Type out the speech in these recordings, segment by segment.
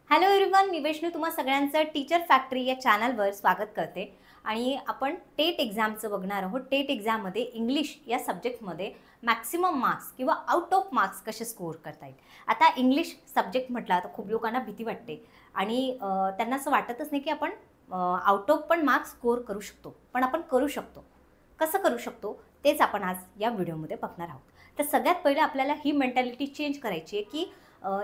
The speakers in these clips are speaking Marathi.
हॅलो एव्हरीवन, मी वैष्णू तुम्हा सगळ्यांचं टीचर फॅक्टरी या चॅनलवर स्वागत करते आणि आपण टेट एक्झामचं बघणार आहोत। टेट एक्झाममध्ये इंग्लिश या सब्जेक्टमध्ये मॅक्सिमम मार्क्स किंवा आउट ऑफ मार्क्स कसे स्कोअर करता येईल। आता इंग्लिश सब्जेक्ट म्हटला तर खूप लोकांना भीती वाटते आणि त्यांना असं वाटतच नाही की आपण आउट ऑफ पण मार्क्स स्कोअर करू शकतो, पण आपण करू शकतो। कसं करू शकतो तेच आपण आज या व्हिडिओमध्ये बघणार आहोत। तर सगळ्यात पहिले आपल्याला ही मेंटॅलिटी चेंज करायची आहे की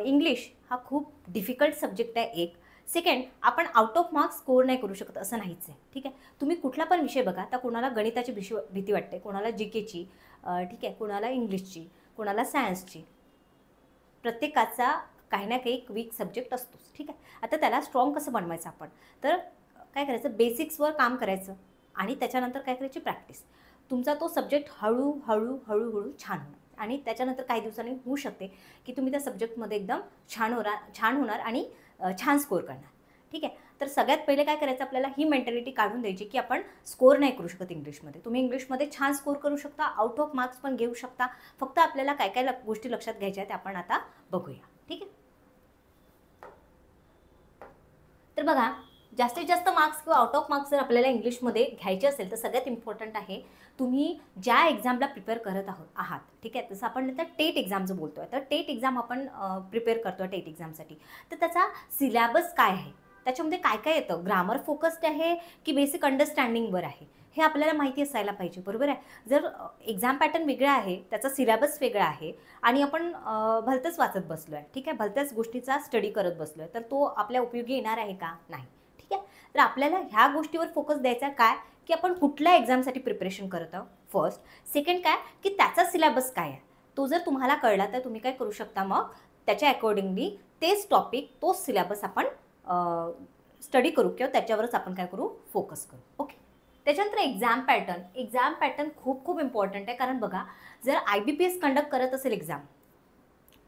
इंग्लिश हा खूप डिफिकल्ट सब्जेक्ट आहे एक। सेकंड, आपण आउट ऑफ मार्क्स स्कोअर नाही करू शकत असं नाहीच आहे, ठीक आहे। तुम्ही कुठला पण विषय बघा, तर कोणाला गणिताची भीती वाटते, कोणाला जीकेची, ठीक आहे, कोणाला इंग्लिशची, कोणाला सायन्सची। प्रत्येकाचा काही ना काही वीक सब्जेक्ट असतोच, ठीक आहे। आता त्याला स्ट्रॉंग कसं बनवायचं आपण, तर काय करायचं, बेसिक्सवर काम करायचं आणि त्याच्यानंतर काय करायची, प्रॅक्टिस। तुमचा तो सब्जेक्ट हळूहळू हळूहळू छान होणार आणि त्याच्यानंतर काही दिवसांनी होऊ शकते की तुम्ही त्या सब्जेक्टमध्ये एकदम छान होणार आणि छान स्कोअर करणार, ठीक आहे। तर सगळ्यात पहिले काय करायचं, आपल्याला ही मेंटॅलिटी काढून द्यायची की आपण स्कोअर नाही करू शकत इंग्लिशमध्ये। तुम्ही इंग्लिशमध्ये छान स्कोअर करू शकता, आउट ऑफ मार्क्स पण घेऊ शकता। फक्त आपल्याला काय काय गोष्टी लक्षात घ्यायच्या आहेत ते आपण आता बघूया, ठीक आहे। तर बघा, जास्तीत जास्त मार्क्स किंवा आउट ऑफ मार्क्स जर आपल्याला इंग्लिशमध्ये घ्यायचे असेल तर सगळ्यात इम्पॉर्टंट आहे तुम्ही ज्या एक्झामला प्रिपेअर करत आहात, ठीक आहे। तसं आपण आता टेट एक्झामचं बोलतो आहे, तर टेट एक्झाम आपण प्रिपेअर करतो आहे टेट एक्झामसाठी। तर त्याचा सिलॅबस काय आहे, त्याच्यामध्ये काय काय येतं, ग्रामर फोकस्ड आहे की बेसिक अंडरस्टँडिंगवर आहे, हे आपल्याला माहिती असायला पाहिजे, बरोबर आहे। जर एक्झाम पॅटर्न वेगळा आहे, त्याचा सिलॅबस वेगळा आहे आणि आपण भलतंच वाचत बसलो आहे, ठीक आहे, भलत्याच गोष्टीचा स्टडी करत बसलो आहे, तर तो आपल्या उपयोगी येणार आहे का, नाही, ठीक आहे। तर आपल्याला ह्या गोष्टीवर फोकस द्यायचा काय की आपण कुठल्या एक्झामसाठी प्रिपरेशन करत आहोत फर्स्ट। सेकंड काय की त्याचा सिलॅबस काय आहे, तो जर तुम्हाला कळला तर तुम्ही काय करू शकता, मग त्याच्या अकॉर्डिंगली तेच टॉपिक, तोच सिलॅबस आपण स्टडी करू किंवा त्याच्यावरच आपण काय करू, फोकस करू, ओके। त्याच्यानंतर एक्झाम पॅटर्न खूप खूप इम्पॉर्टंट आहे, कारण बघा, जर IBPS कंडक्ट करत असेल एक्झाम,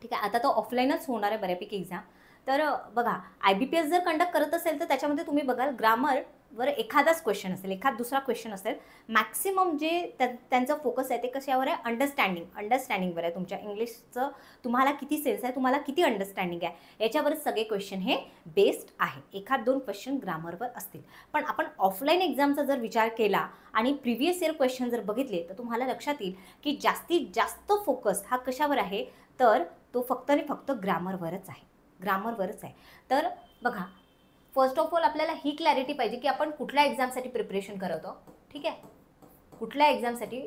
ठीक आहे, आता तो ऑफलाईनच होणार आहे बऱ्यापैकी एक्झाम, तर बघा IBPS जर कंडक्ट करत असेल तर त्याच्यामध्ये तुम्ही बघाल ग्रामरवर एखादाच क्वेश्चन असेल, एखाद दुसरा क्वेश्चन असेल। मॅक्सिमम जे त्यांचा फोकस आहे ते कशावर आहे, अंडरस्टँडिंगवर आहे। तुमच्या इंग्लिशचं तुम्हाला किती सेन्स आहे, तुम्हाला किती अंडरस्टँडिंग आहे, याच्यावरच सगळे क्वेश्चन हे बेस्ड आहे। एखाद दोन क्वेश्चन ग्रामरवर असतील, पण आपण ऑफलाईन एक्झामचा जर विचार केला आणि प्रिव्हियस इयर क्वेश्चन जर बघितले तर तुम्हाला लक्षात येईल की जास्तीत जास्त फोकस हा कशावर आहे, तर तो फक्त आणि फक्त ग्रामरवरच आहे, ग्रामरवरच आहे। तर बघा, फर्स्ट ऑफ ऑल आपल्याला ही क्लॅरिटी पाहिजे की आपण कुठल्या एक्झामसाठी प्रिपरेशन करतो, ठीक आहे, कुठल्या एक्झामसाठी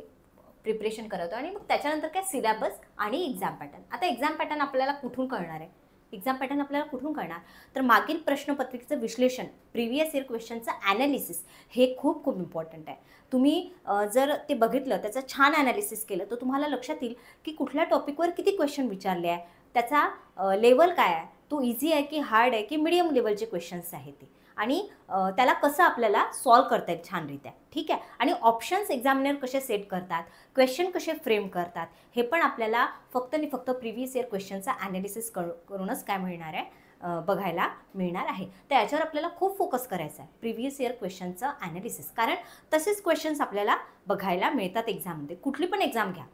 प्रिपरेशन करतो आणि मग त्याच्यानंतर काय सिलॅबस आणि एक्झाम पॅटर्न। आता एक्झाम पॅटर्न आपल्याला कुठून कळणार आहे, एक्झाम पॅटर्न आपल्याला कुठून कळणार, तर मागील प्रश्नपत्रिकेचं विश्लेषण, प्रिव्हियस इयर क्वेश्चनचं ॲनालिसिस, हे खूप खूप इम्पॉर्टंट आहे। तुम्ही जर ते बघितलं, त्याचं छान ॲनालिसिस केलं, तर तुम्हाला लक्षात येईल की कुठल्या टॉपिकवर किती क्वेश्चन विचारले आहे, त्याचा लेवल काय आहे, तो इझी आहे की हार्ड आहे की मीडियम लेवलचे क्वेश्चन्स आहेत ते, आणि त्याला कसं आपल्याला सॉल्व करता येईल छानरित्या, ठीक आहे। आणि ऑप्शन्स एक्झामिनर कसे सेट करतात, क्वेश्चन कसे फ्रेम करतात, हे पण आपल्याला फक्त आणि फक्त प्रिव्हियस इयर क्वेश्चनचा ॲनालिसिस करूनच काय मिळणार आहे, बघायला मिळणार आहे। तर याच्यावर आपल्याला खूप फोकस करायचा आहे, प्रिव्हियस इयर क्वेश्चनचं ॲनालिसिस, कारण तसेच क्वेश्चन्स आपल्याला बघायला मिळतात एक्झाममध्ये। कुठली पण एक्झाम घ्या,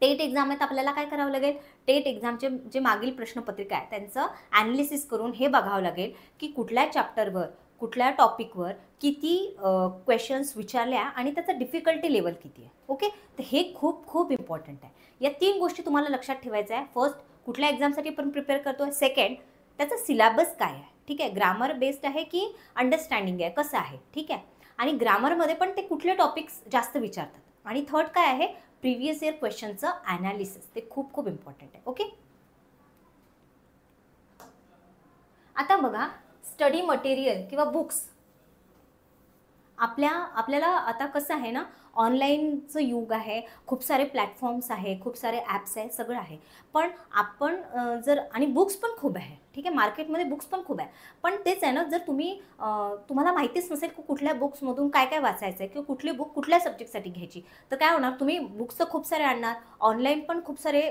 टेट एक्झाम आहे तर आपल्याला काय करावं लागेल, टेट एक्झामचे जे मागील प्रश्नपत्रिका आहे त्यांचं ॲनालिसिस करून हे बघावं लागेल की कुठल्या चॅप्टरवर, कुठल्या टॉपिकवर किती क्वेश्चन्स विचारल्या आणि त्याचा डिफिकल्टी लेवल किती आहे, ओके। तर हे खूप खूप इम्पॉर्टंट आहे। या तीन गोष्टी तुम्हाला लक्षात ठेवायच्या आहे। फर्स्ट, कुठल्या एक्झामसाठी आपण प्रिपेअर करतो आहे, सेकंड, त्याचा सिलॅबस काय आहे, ठीक आहे, ग्रामर बेस्ड आहे की अंडरस्टँडिंग आहे, कसं आहे, ठीक आहे, आणि ग्रामरमध्ये पण ते कुठले टॉपिक्स जास्त विचारतात, आणि थर्ड काय आहे, प्रिव्हियस इयर क्वेश्चनचं ॲनालिसिस, ते खूप खूप इम्पॉर्टंट आहे, ओके। आता बघा, स्टडी मटेरियल किंवा बुक्स, आपल्याला आता कसं आहे ना, ऑनलाईनचं युग आहे, खूप सारे प्लॅटफॉर्म्स आहे, खूप सारे ॲप्स आहे, सगळं आहे, पण आपण जर, आणि बुक्स पण खूप आहे, ठीक आहे, मार्केटमध्ये बुक्स पण खूप आहे, पण तेच आहे ना, जर तुम्हाला माहितीच नसेल की कुठल्या बुक्समधून काय काय वाचायचं आहे किंवा कुठली बुक कुठल्या सब्जेक्टसाठी घ्यायची, तर काय होणार, तुम्ही बुक्स तर खूप सारे आणणार, ऑनलाईन पण खूप सारे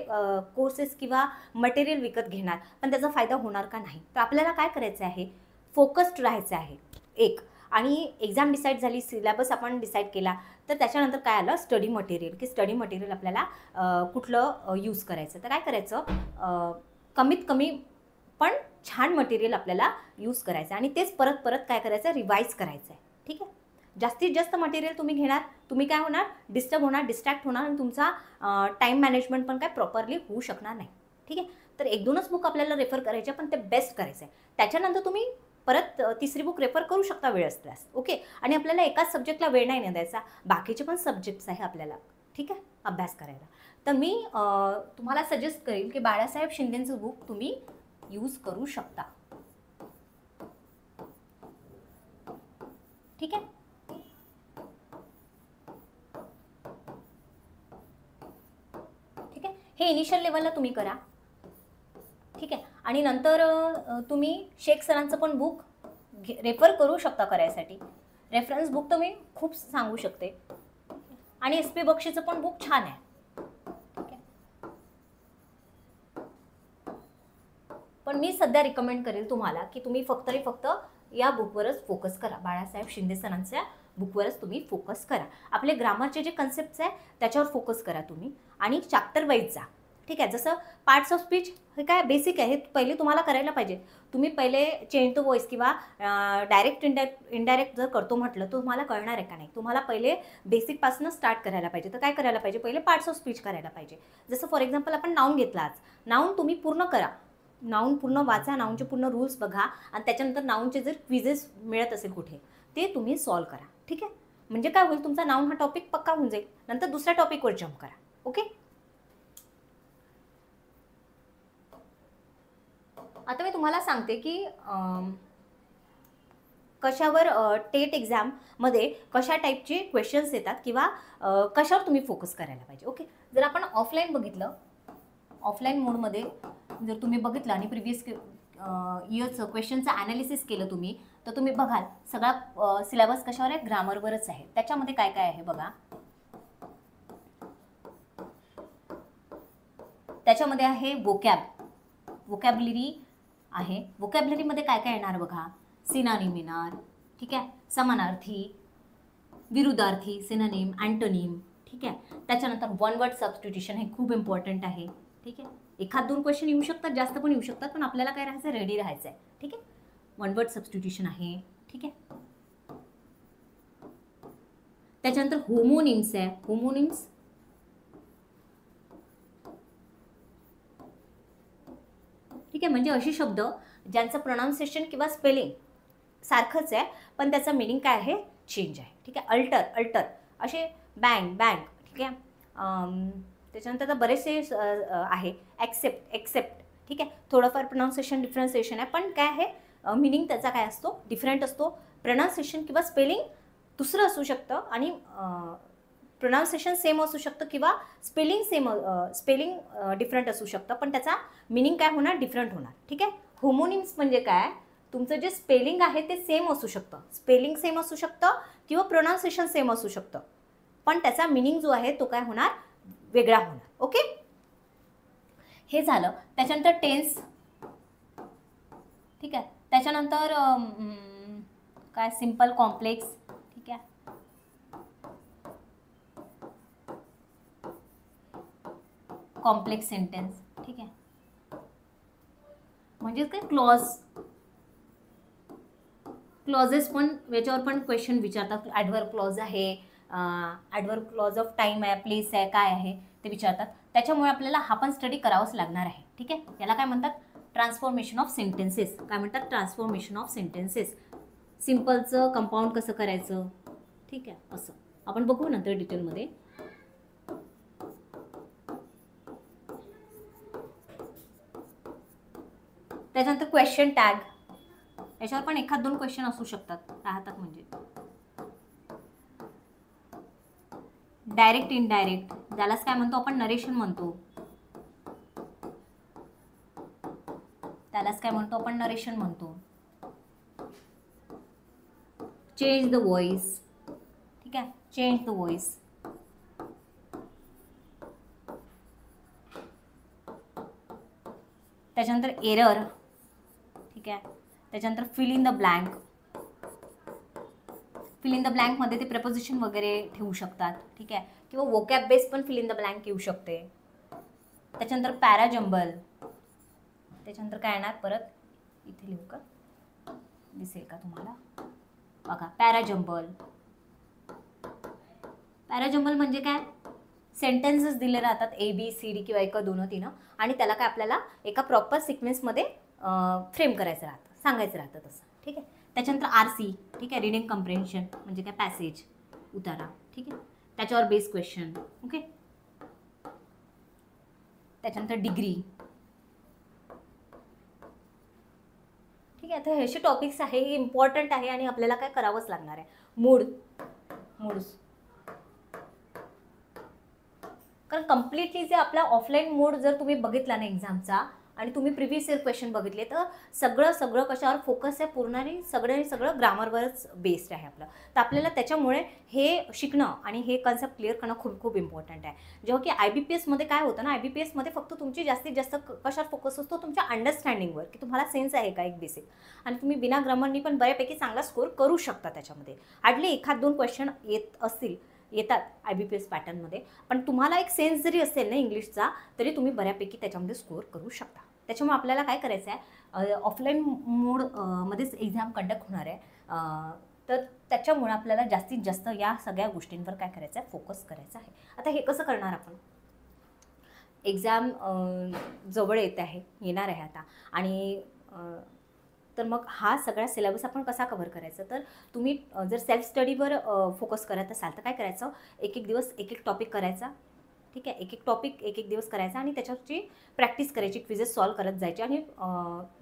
कोर्सेस किंवा मटेरियल विकत घेणार, पण त्याचा फायदा होणार का, नाही। तर आपल्याला काय करायचं आहे, फोकस्ड राहायचं आहे एक, आणि एक्झाम डिसाईड झाली, सिलॅबस आपण डिसाईड केला, तर त्याच्यानंतर काय आलं, स्टडी मटेरियल, की स्टडी मटेरियल आपल्याला कुठलं यूज करायचं, तर काय करायचं, कमीत कमी पण छान मटेरियल आपल्याला यूज करायचं आहे आणि तेच परत परत काय करायचं आहे, रिवाईज करायचं आहे. ठीक आहे. जास्तीत जास्त मटेरियल तुम्ही घेणार, तुम्ही काय होणार, डिस्टर्ब होणार, डिस्ट्रॅक्ट होणार आणि तुमचा टाईम मॅनेजमेंट पण काय प्रॉपरली होऊ शकणार नाही. ठीक आहे. तर 1-2च बुक आपल्याला रेफर करायचे, पण ते बेस्ट करायचं आहे. त्याच्यानंतर तुम्ही परत तिसरी बुक रेफर करू शकता वेळ असल्यास. ओके. आणि आपल्याला एकाच सब्जेक्टला वेळ नाही ना द्यायचा, बाकीचे पण सब्जेक्ट्स आहे आपल्याला, ठीक आहे, अभ्यास करायला. तर मी तुम्हाला सजेस्ट करेन की बाळासाहेब शिंदेचं बुक तुम्ही यूज करू शकता. ठीक आहे. ठीक आहे. हे इनिशियल लेवलला तुम्ही करा. ठीक आहे. आणि नंतर तुम्ही शेख सरांचं पण बुक रेफर करू शकता करायसाठी. रेफरन्स बुक तर मी खूप सांगू शकते. आणि एस पी बक्षीचं पण बुक छान आहे. ठीक आहे. पण मी सध्या रिकमेंड करेल तुम्हाला की तुम्ही फक्त या बुकवरच फोकस करा. बाळासाहेब शिंदे सरांच्या बुकवरच तुम्ही फोकस करा. आपले ग्रामरचे जे कन्सेप्ट्स आहे त्याच्यावर फोकस करा तुम्ही आणि चॅप्टर वाईज जा. ठीक आहे. जसं पार्ट्स ऑफ स्पीच हे काय बेसिक आहे, हे पहिले तुम्हाला करायला पाहिजे. तुम्ही पहिले चेंज द व्हॉइस किंवा डायरेक्ट इनडायरेक्ट जर करतो म्हटलं तर तुम्हाला कळणार आहे का नाही. तुम्हाला पहिले बेसिकपासून स्टार्ट करायला पाहिजे. तर काय करायला पाहिजे, पहिले पार्ट्स ऑफ स्पीच करायला पाहिजे. जसं फॉर एक्झाम्पल आपण नाऊन घेतला आज, नाऊन तुम्ही पूर्ण करा, नाऊन पूर्ण वाचा, नाऊनचे पूर्ण रूल्स बघा आणि त्याच्यानंतर नाऊनचे जर क्विजेस मिळत असेल कुठे ते तुम्ही सॉल्व्ह करा. ठीक आहे. म्हणजे काय होईल, तुमचा नाऊन हा टॉपिक पक्का होऊन जाईल. नंतर दुसऱ्या टॉपिकवर जम्प करा. ओके. आता मी तुम्हाला सांगते की कशावर टेट एक्झाममध्ये कशा टाईपचे क्वेश्चन्स येतात किंवा कशावर तुम्ही फोकस करायला पाहिजे. ओके. जर आपण ऑफलाईन बघितलं, ऑफलाईन मोडमध्ये जर तुम्ही बघितलं आणि प्रिव्हियस इयरचं क्वेश्चनचं ॲनालिसिस केलं तुम्ही, तर तुम्ही बघाल सगळा सिलेबस कशावर आहे, ग्रामरवरच आहे. त्याच्यामध्ये काय काय आहे बघा. त्याच्यामध्ये आहे वोकॅबलरी आहे. वोकॅबलरीमध्ये काय काय येणार बघा, सिनोनिम येणार. ठीक आहे. समानार्थी, विरुद्धार्थी, सिनोनिम, अँटोनिम. ठीक आहे. त्याच्यानंतर वन वर्ड सबस्टिट्यूशन हे खूप इम्पॉर्टंट आहे. ठीक आहे. 1-2 क्वेश्चन येऊ शकतात, जास्त पण येऊ शकतात, पण आपल्याला काय राहायचं, रेडी राहायचं आहे. ठीक आहे. वन वर्ड सबस्टिट्यूशन आहे. ठीक आहे. त्याच्यानंतर होमोनिम्स आहे. होमोनिम्स ठीक आहे, म्हणजे असे शब्द ज्यांचं प्रोनाऊन्सिएशन किंवा स्पेलिंग सारखंच आहे पण त्याचा मीनिंग काय आहे, चेंज आहे. ठीक आहे. अल्टर असे बँग. ठीक आहे. त्याच्यानंतर आता बरेचसे आहे. एक्सेप्ट. ठीक आहे. थोडंफार प्रोनाऊन्सिएशन डिफरन्सिएशन आहे, पण काय आहे मीनिंग त्याचा काय असतो, डिफरंट असतो. प्रोनाऊन्सिएशन किंवा स्पेलिंग दुसरं असू शकतं आणि प्रोनाऊन्सिएशन सेम असू शकतं किंवा स्पेलिंग डिफरंट असू शकतं, पण त्याचा मीनिंग काय होणार, डिफरंट होणार. ठीक आहे. होमोनिम्स म्हणजे काय, तुमचं जे स्पेलिंग आहे ते सेम असू शकतं, स्पेलिंग सेम असू शकतं किंवा प्रोनाऊन्सिएशन सेम असू शकतं, पण त्याचा मीनिंग जो आहे तो काय होणार, वेगळा होणार. ओके. हे झालं. त्याच्यानंतर टेन्स. ठीक आहे. त्याच्यानंतर काय सिंपल, कॉम्प्लेक्स. ठीक आहे. Complex sentence. ठीक आहे. म्हणजे काय क्लॉजेस पण याच्यावर पण क्वेश्चन विचारतात. ॲडव्हर्ब क्लॉज आहे, ॲडव्हर्ब क्लॉज ऑफ टाईम आहे, प्लेस आहे, काय आहे ते विचारतात. त्याच्यामुळे आपल्याला हा पण स्टडी करावाच लागणार आहे. ठीक आहे. याला काय म्हणतात, ट्रान्सफॉर्मेशन ऑफ सेंटेन्सेस. काय म्हणतात, ट्रान्सफॉर्मेशन ऑफ सेंटेन्सेस. सिम्पलचं कंपाऊंड कसं करायचं. ठीक आहे. असं आपण बघू नंतर डिटेलमध्ये. त्याच्यानंतर क्वेश्चन टॅग. याच्यावर पण 1-2 क्वेश्चन असू शकतात, राहतात. म्हणजे डायरेक्ट इनडायरेक्ट, ज्यालाच काय म्हणतो आपण, नरेशन म्हणतो. त्यालाच काय म्हणतो आपण, नरेशन म्हणतो. Change the voice. ठीक आहे. Change the voice. त्याच्यानंतर एरर. ठीक आहे. त्याच्यानंतर fill in the blank. Fill in the ब्लँकमध्ये ते प्रपोजिशन वगैरे ठेवू शकतात. ठीक आहे. किंवा वोकॅब बेस पण फिल इन द ब्लँक येऊ शकते. त्याच्यानंतर पॅराजंबल. त्याच्यानंतर काय येणार परत, इथे लिहू का, दिसेल का तुम्हाला, बघा पॅराजंबल. पॅराजंबल म्हणजे काय, सेंटेन्सेस दिले राहतात ABCD किंवा 1 2 3 आणि त्याला काय आपल्याला एका प्रॉपर सिक्वेन्समध्ये फ्रेम करायचं राहतं, सांगायचं राहतं तसं. ठीक आहे. त्याच्यानंतर RC, ठीक आहे, रिडिंग कम्प्रेन्शन म्हणजे काय, पॅसेज, उतारा. ठीक आहे. त्याच्यावर बेस क्वेश्चन. ओके. त्याच्यानंतर डिग्री. ठीक आहे. तर हे असे टॉपिक्स आहे, हे इम्पॉर्टंट आहे आणि आपल्याला काय करावंच लागणार आहे. मूड्स, कारण कम्प्लिटली जे आपला ऑफलाईन मोड जर तुम्ही बघितला ना एक्झामचा आणि तुम्ही प्रिव्हियस इयर क्वेश्चन बघितले तर सगळं कशावर फोकस आहे, पूर्ण सगळं ग्रामरवरच बेस्ड आहे आपलं. तर आपल्याला त्याच्यामुळे हे शिकणं आणि हे कन्सेप्ट क्लिअर करणं खूप खूप इम्पॉर्टंट आहे. जेव्हा की IBPSमध्ये काय होतं ना, IBPSमध्ये फक्त तुमची जास्तीत जास्त कशावर फोकस असतो, तुमच्या अंडरस्टँडिंगवर, की तुम्हाला सेन्स आहे का एक बेसिक, आणि तुम्ही बिना ग्रामरनी पण बऱ्यापैकी चांगला स्कोर करू शकता त्याच्यामध्ये. हार्डली 1-2 क्वेश्चन येतात IBPS पॅटर्नमध्ये, पण तुम्हाला एक सेन्स जरी असेल ना इंग्लिशचा तरी तुम्ही बऱ्यापैकी त्याच्यामध्ये स्कोअर करू शकता. त्याच्यामुळे आपल्याला काय करायचं आहे, ऑफलाईन मोड मध्येच एक्झाम कंडक्ट होणार आहे, तर त्याच्यामुळे आपल्याला जास्तीत जास्त या सगळ्या गोष्टींवर काय करायचं आहे, फोकस करायचा आहे. आता हे कसं करणार आपण, एक्झाम जवळ येणार आहे आता, आणि तर मग हा सगळा सिलेबस आपण कसा कव्हर करायचा, तर तुम्ही जर सेल्फ स्टडीवर फोकस करत असाल तर काय करायचं, एक दिवस एक टॉपिक करायचा. ठीक आहे. एक टॉपिक एक दिवस करायचा आणि त्याच्याची प्रॅक्टिस करायची, क्विजेस सॉल्व करत जायचे आणि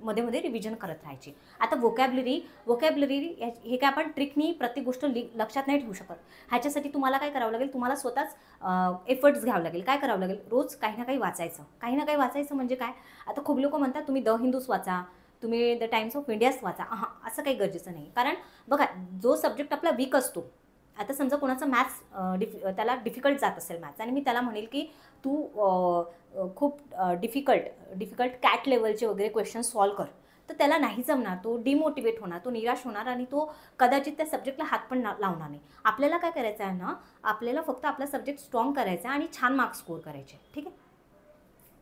मध्ये मध्ये रिव्हिजन करत राहायची. आता वोकॅब्लरी हे काय आपण ट्रिकनी प्रत्येक गोष्ट लक्षात नाही ठेवू शकत. ह्याच्यासाठी तुम्हाला काय करावं लागेल, तुम्हाला स्वतःच एफर्ट्स घ्यावं लागेल. काय करावं लागेल, रोज काही ना काही वाचायचं. म्हणजे काय, आता खूप लोक म्हणतात तुम्ही द हिंदूच वाचा, तुम्ही द टाइम्स ऑफ इंडियाच वाचा. असं काही गरजेचं नाही. कारण बघा, जो सब्जेक्ट आपला वीक असतो, आता समजा कोणाचं मॅथ्स त्याला डिफिकल्ट जात असेल मॅथ्स, आणि मी त्याला म्हणेल की तू खूप डिफिकल्ट कॅट लेवलचे वगैरे क्वेश्चन सॉल्व कर, तर त्याला नाही जमणार, तो डिमोटिवेट होणार, तो निराश होणार आणि तो कदाचित त्या सब्जेक्टला हात पण लावणार नाही. आपल्याला काय करायचं आहे ना, आपल्याला फक्त आपला सब्जेक्ट स्ट्रॉंग करायचा आणि छान मार्क्स स्कोर करायचे. ठीक आहे.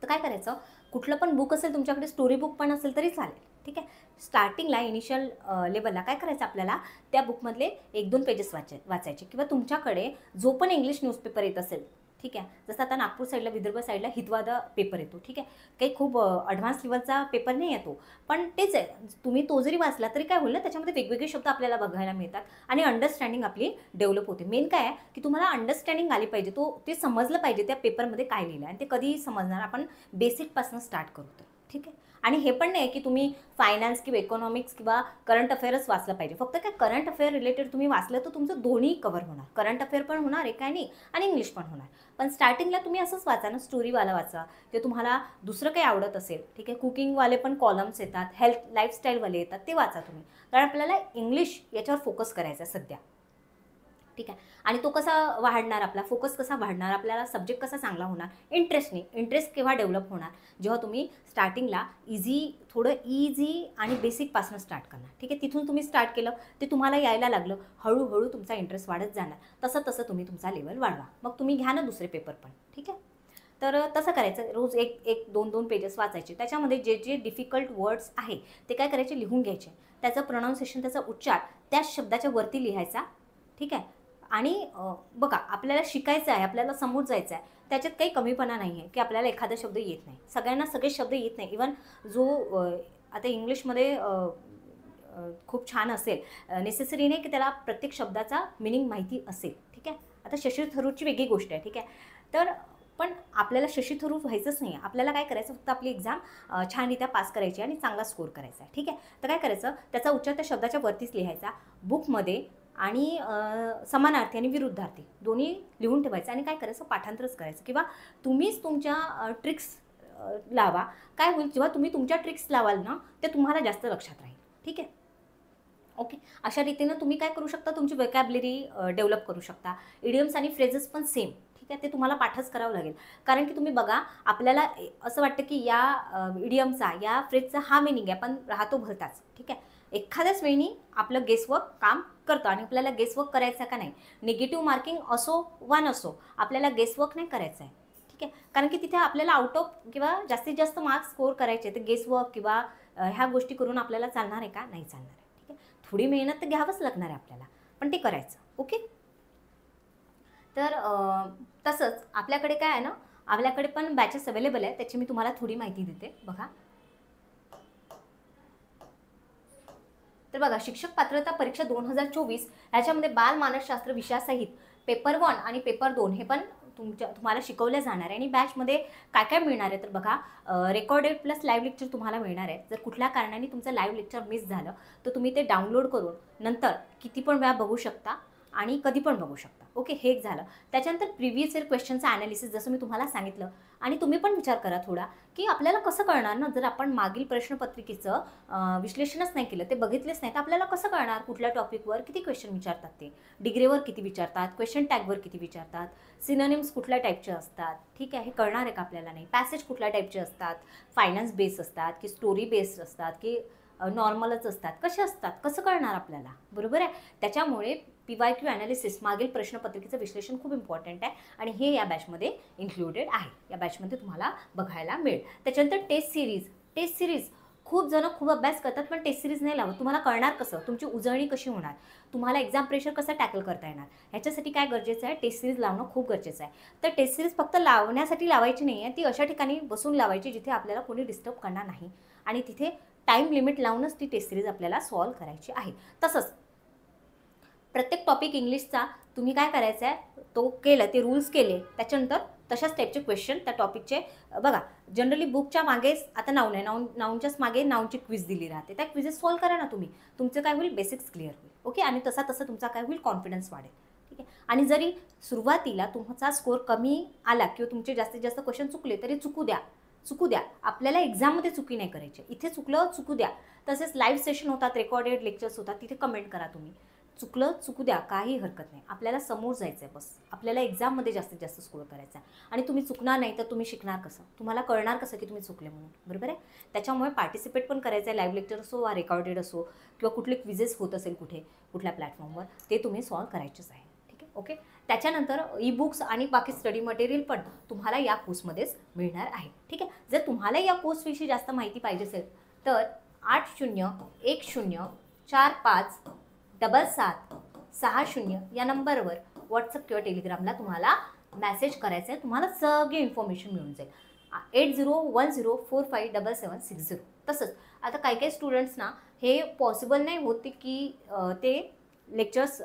तर काय करायचं, कुठलं पण बुक असेल तुमच्याकडे, स्टोरी बुक पण असेल तरी चालेल. ठीक आहे. स्टार्टिंगला इनिशियल लेवलला काय करायचं, आपल्याला त्या बुकमधले 1-2 पेजेस वाचायचे, किंवा तुमच्याकडे जो पण इंग्लिश न्यूजपेपर येत असेल, ठीक आहे, जसं आता नागपूर साईडला, विदर्भ साईडला हितवाद पेपर येतो. ठीक आहे. काही खूप ॲडव्हान्स लेवलचा पेपर नाही येतो, पण तेच आहे, तुम्ही तो जरी वाचला तरी काय होईल ना, त्याच्यामध्ये वेगवेगळे शब्द आपल्याला बघायला मिळतात आणि अंडरस्टँडिंग आपली डेव्हलप होते. मेन काय आहे की तुम्हाला अंडरस्टँडिंग आली पाहिजे, ते समजलं पाहिजे त्या पेपरमध्ये काय लिहिलं, आणि ते कधीही समजणार, आपण बेसिकपासून स्टार्ट करू तर. ठीक आहे. आणि हे पण नाही की तुम्ही फायनान्स किंवा इकॉनॉमिक्स किंवा करंट अफेअरच वाचलं पाहिजे. फक्त काय करंट अफेअर रिलेटेड तुम्ही वाचलं तर तुमचं दोन्ही कव्हर होणार, करंट अफेअर पण होणार एकाने आणि इंग्लिश पण होणार. पण स्टार्टिंगला तुम्ही असंच वाचा ना, स्टोरीवाला वाचा, ते तुम्हाला दुसरं काही आवडत असेल. ठीक आहे. कुकिंगवाले पण कॉलम्स येतात, हेल्थ लाईफस्टाईलवाले येतात, ते वाचा तुम्ही, कारण आपल्याला इंग्लिश याच्यावर फोकस करायचा सध्या. ठीक आहे. आणि तो कसा वाढणार, आपला फोकस कसा वाढणार, आपल्याला सब्जेक्ट कसा चांगला होणार, इंटरेस्ट केव्हा डेव्हलप होणार, जेव्हा तुम्ही स्टार्टिंगला थोडं इझी आणि बेसिकपासून स्टार्ट करणार. ठीक आहे. तिथून तुम्ही स्टार्ट केलं, ते तुम्हाला यायला लागलं, हळूहळू तुमचा इंटरेस्ट वाढत जाणार, तसं तुम्ही तुमचा लेवल वाढवा, मग तुम्ही घ्या ना दुसरे पेपर पण. ठीक आहे. तर तसं करायचं, रोज 1-2 पेजेस वाचायचे, त्याच्यामध्ये जे डिफिकल्ट वर्ड्स आहे ते काय करायचे, लिहून घ्यायचे, त्याचं प्रोनाऊन्सिएशन, त्याचा उच्चार त्या शब्दाच्या वरती लिहायचा. ठीक आहे. आणि बघा, आपल्याला शिकायचं आहे, आपल्याला समोर जायचं आहे, त्याच्यात काही कमीपणा नाही आहे की आपल्याला एखादा शब्द येत नाही. सगळ्यांना सगळे शब्द येत नाही. इवन जो आता इंग्लिशमध्ये खूप छान असेल, नेसेसरी नाही की त्याला प्रत्येक शब्दाचा मिनिंग माहिती असेल. ठीक आहे. आता शशी थरूरची वेगळी गोष्ट आहे. ठीक आहे. तर पण आपल्याला शशी थरूर व्हायचंच नाही आहे. आपल्याला काय करायचं, फक्त आपली एक्झाम छानरित्या पास करायची आणि चांगला स्कोर करायचा आहे. ठीक आहे. तर काय करायचं, त्याचा उच्चार त्या शब्दाच्या वरतीच लिहायचा बुकमध्ये, आणि समानार्थी आणि विरुद्धार्थी दोन्ही लिहून ठेवायचं, आणि काय करायचं, पाठांतरच करायचं, किंवा तुम्हीच तुमच्या ट्रिक्स लावा. काय होईल, जेव्हा तुम्ही तुमच्या ट्रिक्स लावाल ना, ते तुम्हाला जास्त लक्षात राहील. ठीक आहे. ओके. अशा रीतीनं तुम्ही काय करू शकता, तुमची वोकॅब्युलरी डेव्हलप करू शकता. इडियम्स आणि फ्रेजेस पण सेम. ठीक आहे. ते तुम्हाला पाठच करावं लागेल, कारण की तुम्ही बघा, आपल्याला असं वाटतं की या इडियमचा, या फ्रेजचा हा मिनिंग आहे, पण राहतो भलताच. ठीक आहे. एखाद्याच वेळी आपलं गेसवर्क काम करतं, आणि आपल्याला गेसवर्क करायचं का नाही, निगेटिव्ह मार्किंग असो वा नसो, आपल्याला गेसवर्क नाही करायचं आहे. ठीक आहे, कारण की तिथे आपल्याला आउट ऑफ किंवा जास्तीत जास्त मार्क्स स्कोर करायचे, तर गेस वर्क किंवा ह्या गोष्टी करून आपल्याला चालणार आहे का? नाही चालणार आहे. ठीक आहे, थोडी मेहनत तर घ्यावंच लागणार आहे आपल्याला, पण ते करायचं. ओके, तर तसंच आपल्याकडे काय आहे ना, आपल्याकडे पण बॅचेस अवेलेबल आहे, त्याची मी तुम्हाला थोडी माहिती देते. बघा, तर बघा, शिक्षक पात्रता परीक्षा 2024 ह्याच्यामध्ये बाल मानसशास्त्र विषयासहित पेपर 1 आणि पेपर 2 हे पण तुम्हाला शिकवले जाणार आहे. आणि बॅचमध्ये काय काय मिळणार आहे, तर बघा, रेकॉर्डेड प्लस लाईव्ह लेक्चर तुम्हाला मिळणार आहे. जर कुठल्या कारणाने तुमचं लाईव्ह लेक्चर मिस झालं तर तुम्ही ते डाउनलोड करून नंतर किती पण वेळा बघू शकता आणि कधी पण बघू शकता. ओके, हे एक झालं. त्याच्यानंतर प्रिव्हियस इयर क्वेश्चनचं ॲनालिसिस जसं मी तुम्हाला सांगितलं. आणि तुम्ही पण विचार करा थोडा, की आपल्याला कसं कळणार ना, जर आपण मागील प्रश्नपत्रिकेचं विश्लेषणच नाही केलं, ते बघितलेच नाही, तर आपल्याला कसं कळणार कुठल्या टॉपिकवर किती क्वेश्चन विचारतात, ते डिग्रीवर किती विचारतात, क्वेश्चन टॅगवर किती विचारतात, सिनोनिम्स कुठल्या टाईपचे असतात. ठीक आहे, हे कळणार आहे का? आपल्याला नाही. पॅसेज कुठल्या टाईपचे असतात, फायनान्स बेस्ड असतात की स्टोरी बेस्ड असतात की नॉर्मलच असतात, कसे असतात, कसं कळणार आपल्याला? बरोबर आहे. त्याच्यामुळे PYQ ॲनालिसिस, मागील प्रश्नपत्रिकेचं विश्लेषण खूप इम्पॉर्टंट आहे आणि हे या बॅचमध्ये इन्क्लुडेड आहे. या बॅचमध्ये तुम्हाला बघायला मिळेल. त्याच्यानंतर टेस्ट सिरीज खूप जण खूप अभ्यास करतात पण टेस्ट सिरीज नाही लावत. तुम्हाला कळणार कसं? तुमची उजळणी कशी होणार? तुम्हाला एक्झाम प्रेशर कसं टॅकल करता येणार? ह्याच्यासाठी काय गरजेचं आहे? टेस्ट सिरीज लावणं खूप गरजेचं आहे. तर टेस्ट सिरीज फक्त लावण्यासाठी लावायची नाही आहे, ती अशा ठिकाणी बसून लावायची जिथे आपल्याला कोणी डिस्टर्ब करणार नाही आणि तिथे टाईम लिमिट लावूनच ती टेस्ट सिरीज आपल्याला सॉल्व करायची आहे. तसंच प्रत्येक टॉपिक इंग्लिशचा तुम्ही काय करायचं आहे, तो केलं, ते रूल्स केले, त्याच्यानंतर तशाच टाईपचे क्वेश्चन त्या टॉपिकचे बघा. जनरली बुकच्या मागे आता नाऊन आहे, नाऊनच्याच मागे नाऊनची क्विज दिली राहते, त्या क्विजेस सॉल्व करा ना तुम्ही. तुमचं काय होईल? बेसिक्स क्लिअर होईल. ओके, आणि तसा तुमचा काय होईल? कॉन्फिडन्स वाढेल. ठीक आहे, आणि जरी सुरुवातीला तुमचा स्कोर कमी आला किंवा तुमचे जास्तीत जास्त क्वेश्चन चुकले तरी चुकू द्या. आपल्याला एक्झाममध्ये चुकी नाही करायची. इथे चुकलं चुकू द्या. तसेच लाईव्ह सेशन होतात, रेकॉर्डेड लेक्चर्स होतात, तिथे कमेंट करा तुम्ही. चुकलं चुकू द्या, काही हरकत नाही. आपल्याला समोर जायचं आहे बस. आपल्याला एक्झाममध्ये जास्तीत जास्त स्कोर करायचा आहे. आणि तुम्ही चुकणार नाही तर तुम्ही शिकणार कसं? तुम्हाला कळणार कसं की तुम्ही चुकले म्हणून? बरोबर आहे. त्याच्यामुळे पार्टिसिपेट पण करायचं आहे. लाईव्ह लेक्चर असो वा रेकॉर्डेड असो किंवा कुठले क्विजेस होत असेल कुठल्या प्लॅटफॉर्मवर, ते तुम्ही सॉल्व करायचेच आहे. ठीक आहे, ओके. त्याच्यानंतर ई बुक्स आणि बाकी स्टडी मटेरियल पण तुम्हाला या कोर्समध्येच मिळणार आहे. ठीक आहे, जर तुम्हाला या कोर्सविषयी जास्त माहिती पाहिजे असेल तर 8010457760 या नंबरवर व्हॉट्सअप किंवा टेलिग्रामला तुम्हाला मेसेज करायचं आहे. तुम्हाला सगळी इन्फॉर्मेशन मिळून जाईल. 8010457760. तसंच आता काही स्टुडंट्सना हे पॉसिबल नाही होते की ते लेक्चर्स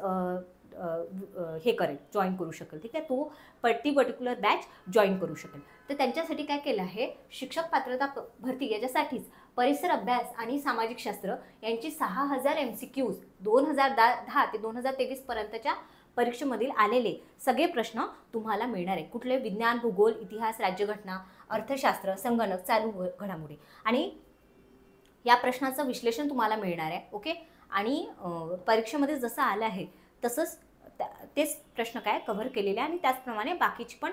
जॉईन करू शकेल. ठीक आहे, तो पर्टिक्युलर बॅच जॉईन करू शकेल. तर त्यांच्यासाठी काय केलं आहे, शिक्षक पात्रता भरती याच्यासाठीच परिसर अभ्यास आणि सामाजिक शास्त्र यांची 6000 MCQs 2010 ते 2023 पर्यंतच्या परीक्षेमधील आलेले सगळे प्रश्न तुम्हाला मिळणार आहे. कुठले? विज्ञान, भूगोल, इतिहास, राज्यघटना, अर्थशास्त्र, संगणक, चालू घडामोडी. आणि या प्रश्नाचं विश्लेषण तुम्हाला मिळणार आहे. ओके, आणि परीक्षेमध्ये जसं आलं आहे तसंच तेच प्रश्न काय कव्हर केलेले आणि त्याचप्रमाणे बाकीचे पण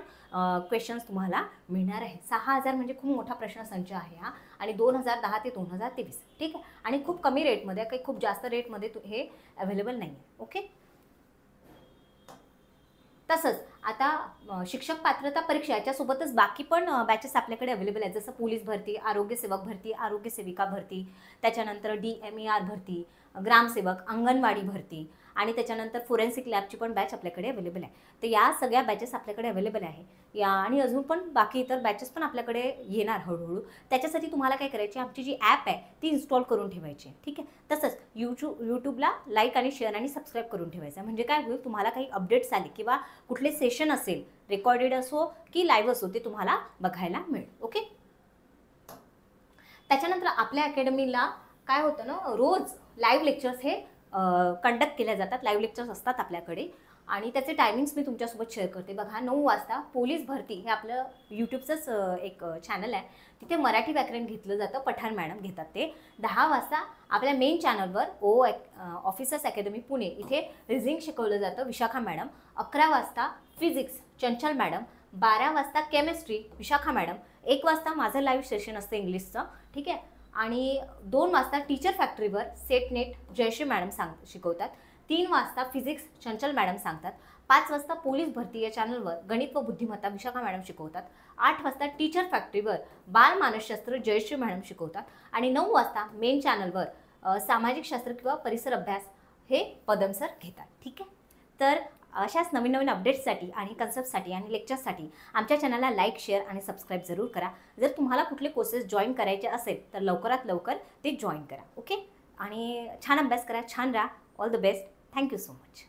क्वेश्चन्स तुम्हाला मिळणार आहे. 6000 म्हणजे खूप मोठा प्रश्नसंच आहे हा. आणि 2010 ते 2023. ठीक आहे, आणि खूप कमी रेटमध्ये, काही खूप जास्त रेटमध्ये हे अवेलेबल नाही आहे. ओके, तसंच आता शिक्षक पात्रता परीक्षा याच्यासोबतच बाकी पण बॅचेस आपल्याकडे अवेलेबल आहेत. जसं पोलीस भरती, आरोग्य सेवक भरती, आरोग्य सेविका भरती, त्याच्यानंतर DMER भरती, ग्रामसेवक, अंगणवाडी भरती आणि त्याच्यानंतर फोरेन्सिक लॅबची पण बॅच आपल्याकडे अवेलेबल आहे. तर या सगळ्या बॅचेस आपल्याकडे अवेलेबल आहे. आणि अजून पण बाकी इतर बॅचेस पण आपल्याकडे येणार हळूहळू. त्याच्यासाठी तुम्हाला काय करायची, आमची जी ॲप आहे ती इन्स्टॉल करून ठेवायची. ठीक आहे, तसंच यूट्यूबला लाईक आणि शेअर आणि सबस्क्राईब करून ठेवायचं. म्हणजे काय होईल, तुम्हाला काही अपडेट्स आले किंवा कुठले सेशन असेल, रेकॉर्डेड असो की लाईव्ह असो, ते तुम्हाला बघायला मिळेल. ओके, त्याच्यानंतर आपल्या अकॅडमीला काय होतं ना, रोज लाईव्ह लेक्चर्स हे कंडक्ट केल्या जातात. लाईव्ह लेक्चर्स असतात आपल्याकडे आणि त्याचे टायमिंग्स मी तुमच्यासोबत शेअर करते. बघा, 9 वाजता पोलीस भरती हे आपलं यूट्यूबचंच एक चॅनल आहे, तिथे मराठी व्याकरण घेतलं जातं, पठाण मॅडम घेतात ते. 10 वाजता आपल्या मेन चॅनलवर ऑफिसर्स अकॅडमी पुणे इथे रिझनिंग शिकवलं जातं, विशाखा मॅडम. 11 वाजता फिजिक्स चंचल मॅडम. 12 वाजता केमिस्ट्री विशाखा मॅडम. 1 वाजता माझं लाईव्ह सेशन असतं इंग्लिशचं. ठीक आहे, आणि 2 वाजता टीचर फॅक्टरीवर सेट नेट जयश्री मॅडम शिकवतात. 3 वाजता फिजिक्स चंचल मॅडम सांगतात. 5 वाजता पोलीस भरती या चॅनलवर गणित व बुद्धिमत्ता विशाखा मॅडम शिकवतात. 8 वाजता टीचर फॅक्टरीवर बाल मानसशास्त्र जयश्री मॅडम शिकवतात. आणि 9 वाजता मेन चॅनलवर सामाजिक शास्त्र किंवा परिसर अभ्यास हे पदम सर घेतात. ठीक आहे. तर अशाच नवीन नवीन अपडेट्ससाठी आणि कन्सेप्टसाठी आणि लेक्चर्ससाठी आमच्या चॅनलला लाईक, शेअर आणि सबस्क्राईब जरूर करा. जर तुम्हाला कुठले कोर्सेस जॉईन करायचे असेल तर लवकरात लवकर ते जॉईन करा. ओके. आणि छान अभ्यास करा, छान राहा. All the best. Thank you so much.